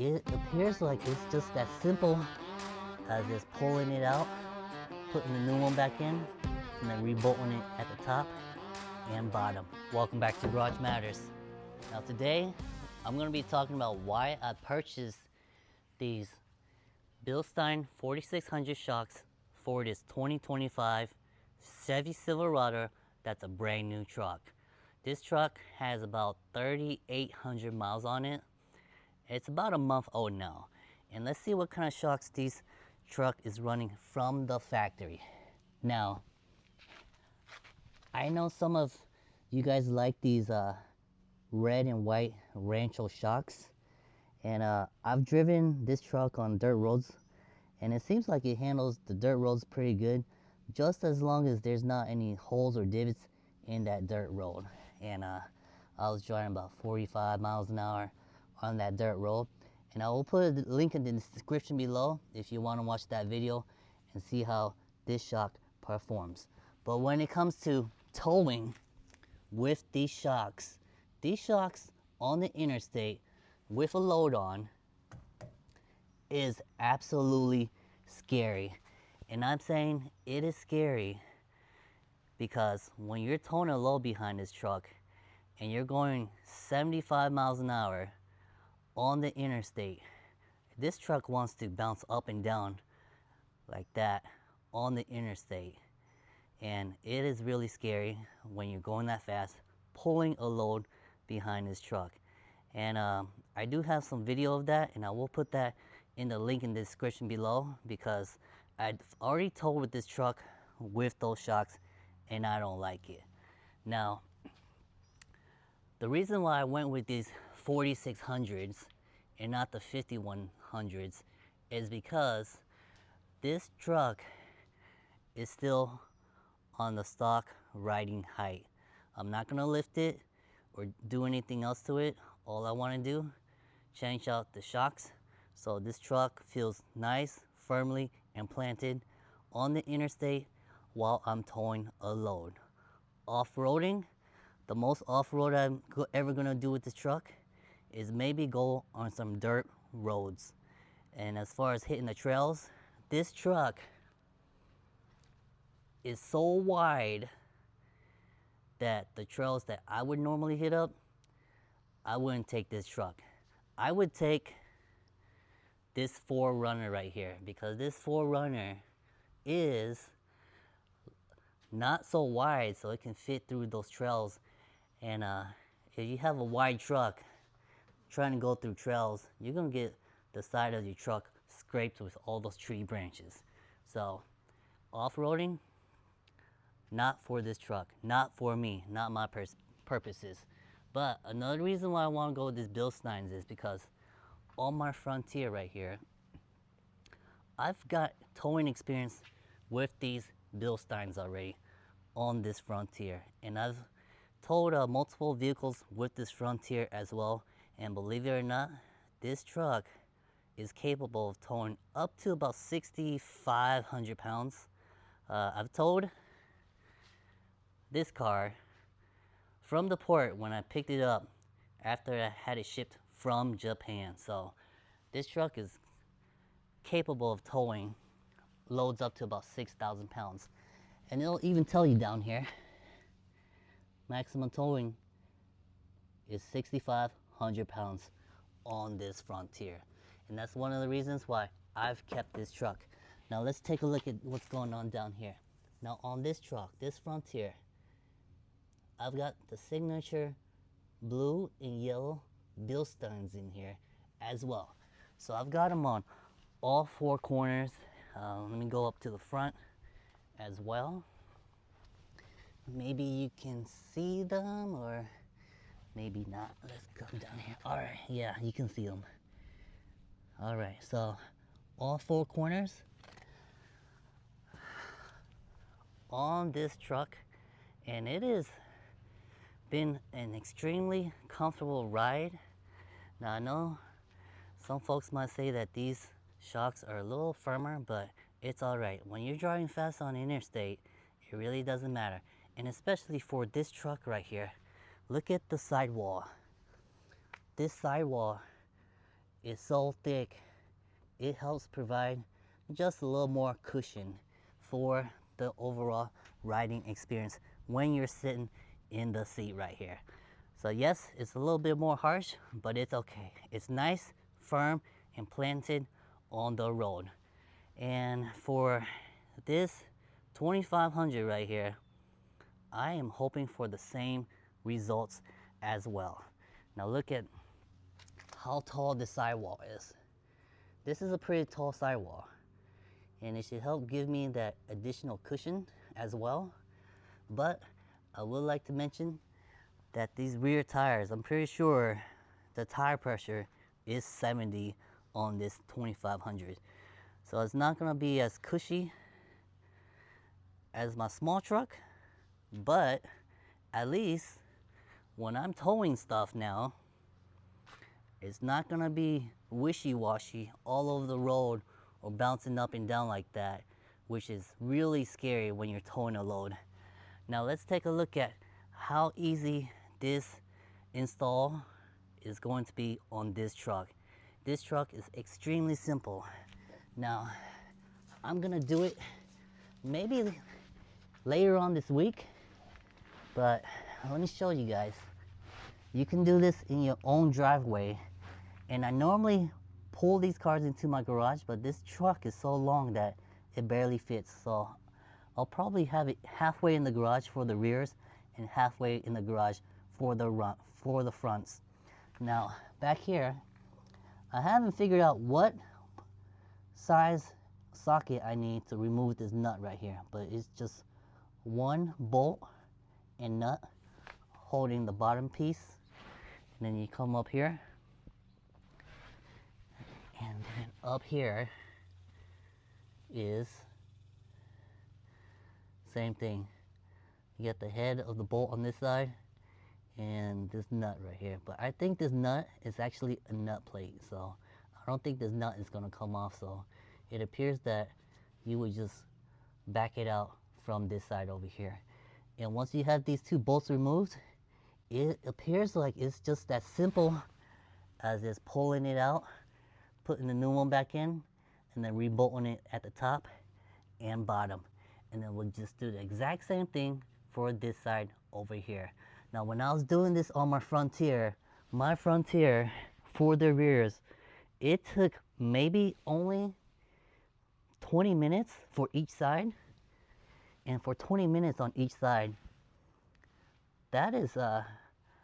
it appears like it's just that simple as just pulling it out, putting the new one back in, and then rebolting it at the top and bottom. Welcome back to Garage Matters. Now today, I'm going to be talking about why I purchased these Bilstein 4600 shocks for this 2025 Chevy Silverado. That's a brand new truck. This truck has about 3,800 miles on it. It's about a month old now. And let's see what kind of shocks this truck is running from the factory. Now, I know some of you guys like these red and white Rancho Shocks. And I've driven this truck on dirt roads, and it seems like it handles the dirt roads pretty good, just as long as there's not any holes or divots in that dirt road. And I was driving about 45 miles an hour on that dirt road, and I will put a link in the description below if you want to watch that video and see how this shock performs. But when it comes to towing with these shocks on the interstate with a load on is absolutely scary. And I'm saying it is scary because when you're towing a load behind this truck and you're going 75 miles an hour on the interstate, this truck wants to bounce up and down like that on the interstate. And it is really scary when you're going that fast, pulling a load behind this truck. And I do have some video of that, and I will put that in the link in the description below, because I've already towed with this truck with those shocks and I don't like it. Now, the reason why I went with these 4600s and not the 5100s is because this truck is still on the stock riding height. I'm not gonna lift it or do anything else to it. All I want to do, change out the shocks so this truck feels nice, firmly implanted on the interstate while I'm towing a load. Off-roading, the most off-road I'm ever gonna do with this truck is maybe go on some dirt roads. And as far as hitting the trails, this truck is so wide that the trails that I would normally hit up, I wouldn't take this truck. I would take this 4Runner right here, because this 4Runner is not so wide, so it can fit through those trails. And if you have a wide truck trying to go through trails, you're gonna get the side of your truck scraped with all those tree branches. So off-roading, not for this truck, not for me, not my purposes. But another reason why I want to go with this Bilstiens is because on my Frontier right here, I've got towing experience with these Bilstiens already on this Frontier. And I've towed multiple vehicles with this Frontier as well. And believe it or not, this truck is capable of towing up to about 6,500 pounds. I've towed this car from the port when I picked it up after I had it shipped from Japan. So this truck is capable of towing loads up to about 6,000 pounds. And it'll even tell you down here, maximum towing is 6,500 pounds on this Frontier. And that's one of the reasons why I've kept this truck. Now let's take a look at what's going on down here. Now on this truck, this Frontier, I've got the signature blue and yellow Bilsteins in here as well. So I've got them on all four corners. Let me go up to the front as well. Maybe you can see them, or maybe not. Let's come down here. All right, yeah, you can see them. All right, so all four corners on this truck, and it has been an extremely comfortable ride. Now I know some folks might say that these shocks are a little firmer, but it's all right. When you're driving fast on the interstate, it really doesn't matter. And especially for this truck right here, look at the sidewall. This sidewall is so thick, it helps provide just a little more cushion for the overall riding experience when you're sitting in the seat right here. So yes, it's a little bit more harsh, but it's okay. It's nice, firm, and planted on the road. And for this 2500 right here, I am hoping for the same results as well. Now look at how tall this sidewall is. This is a pretty tall sidewall, and it should help give me that additional cushion as well. But I would like to mention that these rear tires, I'm pretty sure the tire pressure is 70 on this 2500. So it's not gonna be as cushy as my small truck, but at least when I'm towing stuff now, it's not gonna be wishy-washy all over the road or bouncing up and down like that, which is really scary when you're towing a load. Now let's take a look at how easy this install is going to be on this truck. This truck is extremely simple. Now, I'm gonna do it maybe later on this week, but let me show you guys. You can do this in your own driveway, and I normally pull these cars into my garage, but this truck is so long that it barely fits. So I'll probably have it halfway in the garage for the rears and halfway in the garage for the fronts. Now back here, I haven't figured out what size socket I need to remove this nut right here, but it's just one bolt and nut holding the bottom piece, and then you come up here, and then up here is same thing. You get the head of the bolt on this side and this nut right here, but I think this nut is actually a nut plate, so I don't think this nut is going to come off. So it appears that you would just back it out from this side over here, and once you have these two bolts removed, it appears like it's just that simple as just pulling it out, putting the new one back in, and then rebolting it at the top and bottom. And then we'll just do the exact same thing for this side over here. Now when I was doing this on my Frontier for the rears, it took maybe only 20 minutes for each side. And for 20 minutes on each side, that is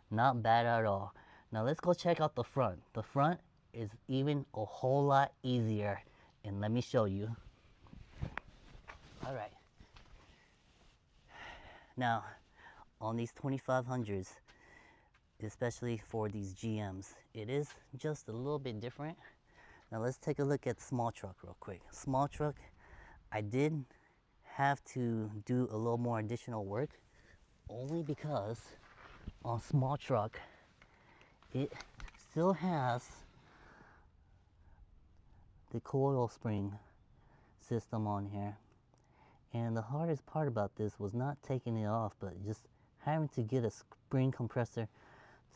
not bad at all. Now let's go check out the front. The front is even a whole lot easier, and let me show you. All right. Now, on these 2500s, especially for these GMs, it is just a little bit different. Now let's take a look at small truck real quick. Small truck, I did have to do a little more additional work, only because on small truck, it still has the coil spring system on here. And the hardest part about this was not taking it off, but just having to get a spring compressor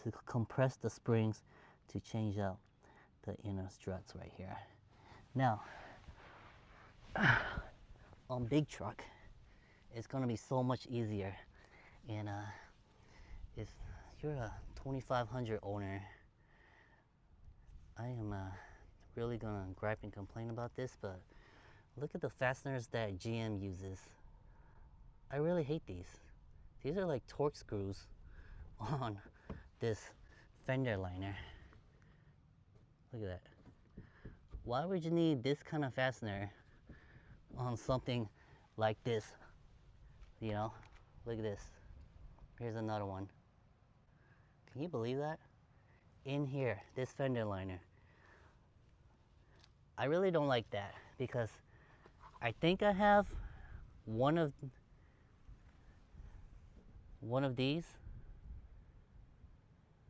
to compress the springs to change out the inner struts right here. Now, on big truck, it's gonna be so much easier. And if you're a 2500 owner, I am really gonna gripe and complain about this, but look at the fasteners that GM uses. I really hate these. These are like torque screws on this fender liner. Look at that. Why would you need this kind of fastener on something like this? You know, look at this. Here's another one. Can you believe that? In here, this fender liner. I really don't like that, because I think I have one of these,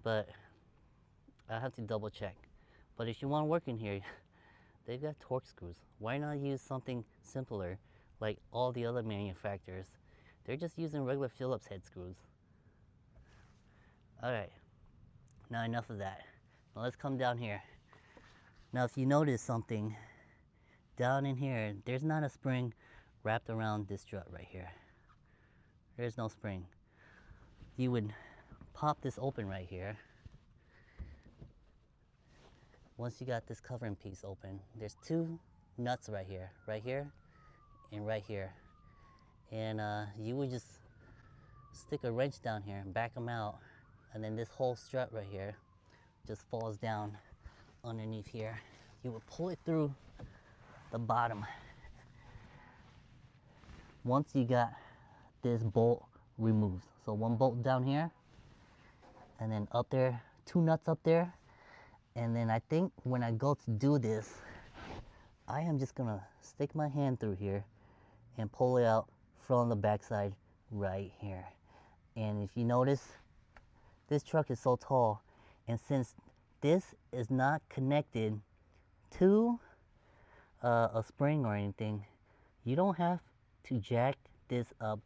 but I have to double check. But if you want to work in here, they've got torque screws. Why not use something simpler like all the other manufacturers? They're just using regular Phillips head screws. All right, now enough of that. Now let's come down here. Now if you notice something, down in here, there's not a spring wrapped around this strut right here. There's no spring. You would pop this open right here. Once you got this covering piece open, there's two nuts right here, and right here. And you would just stick a wrench down here and back them out, and then this whole strut right here just falls down underneath here. You would pull it through the bottom. Once you got this bolt removed, so one bolt down here, and then up there, two nuts up there, and then I think when I go to do this, I am just gonna stick my hand through here and pull it out from the backside right here. And if you notice, this truck is so tall, and since this is not connected to a spring or anything, you don't have to jack this up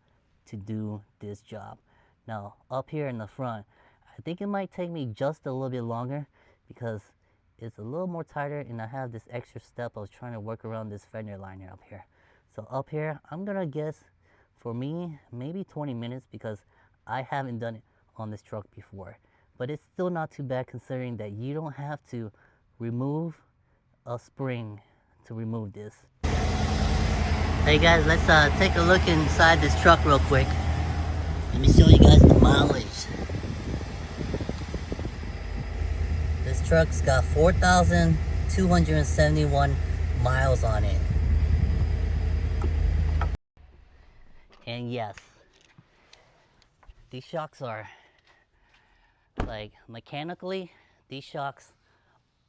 to do this job. Now up here in the front, I think it might take me just a little bit longer because it's a little more tighter, and I have this extra step. I was trying to work around this fender liner up here. So up here, I'm gonna guess for me maybe 20 minutes because I haven't done it on this truck before. But it's still not too bad considering that you don't have to remove a spring to remove this. Hey guys, let's take a look inside this truck real quick. Let me show you guys the mileage. This truck's got 4,271 miles on it. And yes, these shocks are, like, mechanically, these shocks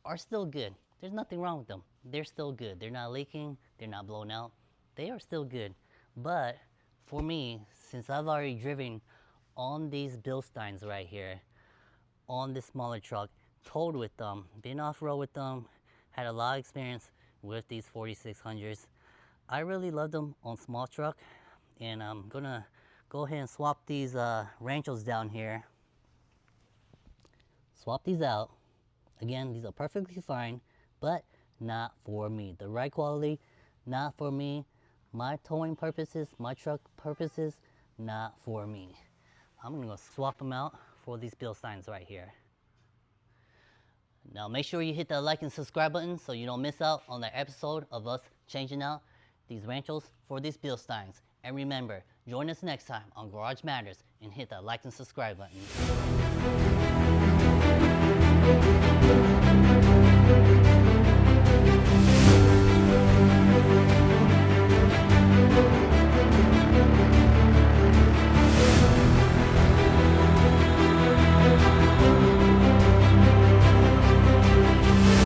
are still good. There's nothing wrong with them. They're still good. They're not leaking. They're not blown out. They are still good. But for me, since I've already driven on these Bilsteins right here, on this smaller truck, towed with them, been off-road with them, had a lot of experience with these 4600s. I really love them on small truck, and I'm gonna go ahead and swap these Ranchos down here. Swap these out. Again, these are perfectly fine, but not for me. The right quality, not for me. My towing purposes, my truck purposes, not for me. I'm gonna swap them out for these Bilsteins right here. Now make sure you hit that like and subscribe button so you don't miss out on the episode of us changing out these Ranchos for these Bilsteins. And remember, join us next time on Garage Matters and hit that like and subscribe button.